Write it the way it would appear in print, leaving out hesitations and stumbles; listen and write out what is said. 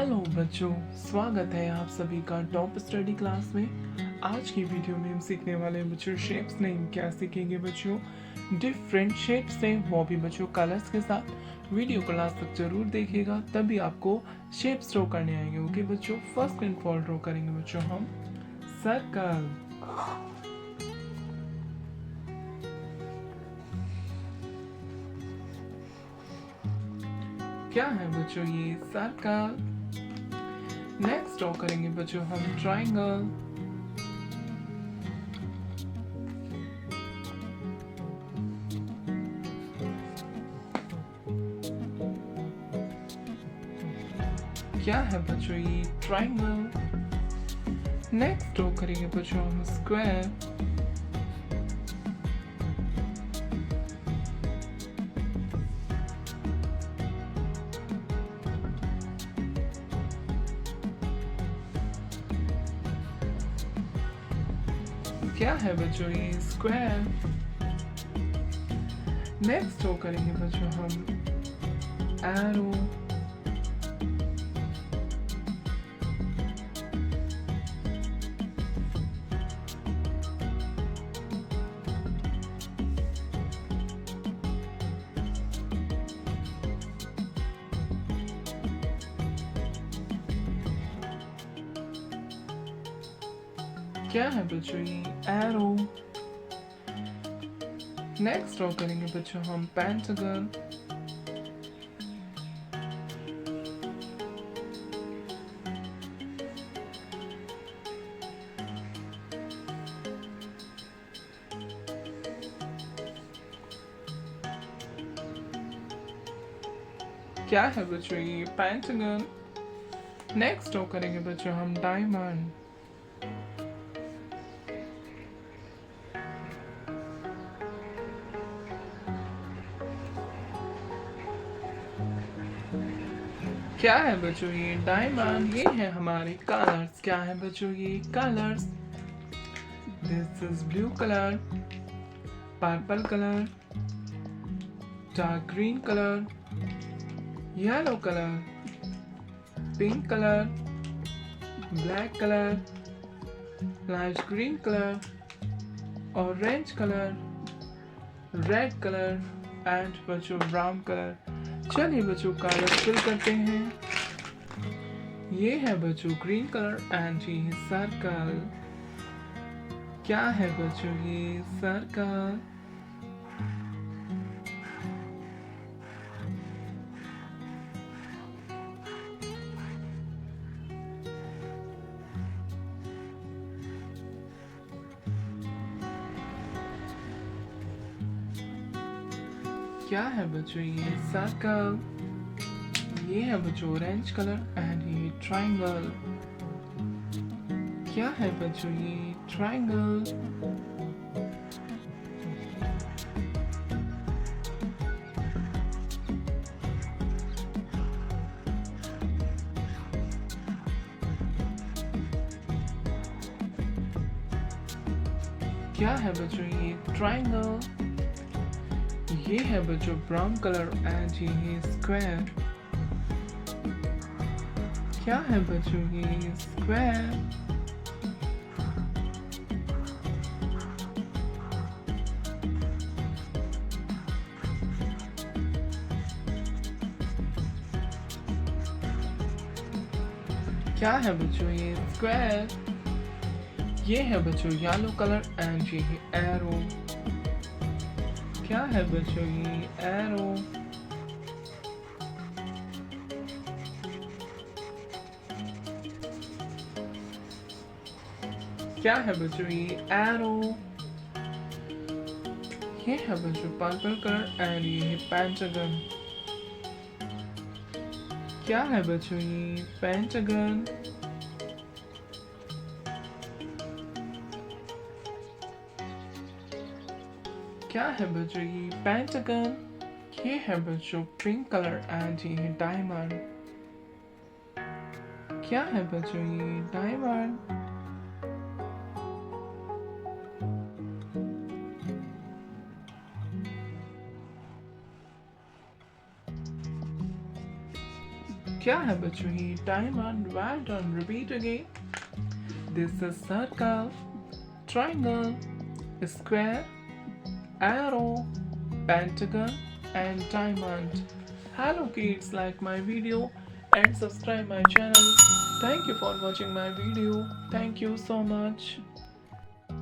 Hello बच्चों, स्वागत है आप सभी का टॉप स्टडी क्लास में। आज की वीडियो में हम सीखने वाले हैं बच्चों शेप्स नहीं, क्या सीखेंगे बच्चों डिफरेंट शेप्स से, वो भी बच्चों कलर्स के साथ। वीडियो को लास्ट तक जरूर देखिएगा, तभी आपको शेप्स ड्रॉ करने आएंगे। ओके बच्चों, फर्स्ट एंड फॉल ड्रॉ करेंगे बच्चों हम सर्कल। क्या है बच्चों ये सर्कल। नेक्स्ट ड्रॉ करेंगे बच्चों हम ट्रायंगल। क्या है बच्चों ये ट्रायंगल। नेक्स्ट ड्रॉ करेंगे बच्चों हम स्क्वायर। क्या है बच्चों ये स्क्वायर। नेक्स्ट ड्रॉ करेंगे बच्चों हम एरो। क्या है बच्चों ये एरो। नेक्स्ट ड्रॉ करेंगे बच्चों हम पेंटागन। क्या है बच्चों ये पेंटागन। नेक्स्ट ड्रॉ करेंगे बच्चों हम डायमंड। क्या है बच्चों ये डायमंड। ये है हमारे कलर्स। क्या है बच्चों ये colours. This is blue colour, purple colour, dark green colour, yellow colour, pink colour, black colour, light green colour, orange colour, red colour and बच्चों ब्राउन कलर। चलिए बच्चों कलर फिल करते हैं। ये है बच्चों ग्रीन कलर एंड ये है सर्कल। क्या है बच्चों ये सर्कल। क्या है बच्चों ये सर्कल। ये है बच्चों ऑरेंज कलर एंड ये ट्रायंगल। क्या है बच्चों ये ट्रायंगल। क्या है बच्चों ये ट्रायंगल। ये है बच्चों ब्राउन कलर एंड ये है स्क्वायर। क्या है बच्चों ये स्क्वायर। क्या है बच्चों ये स्क्वायर। ये है बच्चों येलो कलर एंड ये है एरो। क्या है बच्चों ये एरो। क्या है बच्चों ये एरो। ये है बच्चों पर्पल कलर एंड ये है पेंटागन। क्या है बच्चों ये पेंटागन। क्या है बच्चों ये पेंटागन। ये है बच्चों पिंक कलर एंड ये है डायमंड। क्या है बच्चों ये डायमंड। क्या है बच्चों ये diamond? Well done. Repeat again. This is circle, triangle, square, arrow, pentagon, and diamond. Hello kids, like my video and subscribe my channel. Thank you for watching my video. Thank you so much.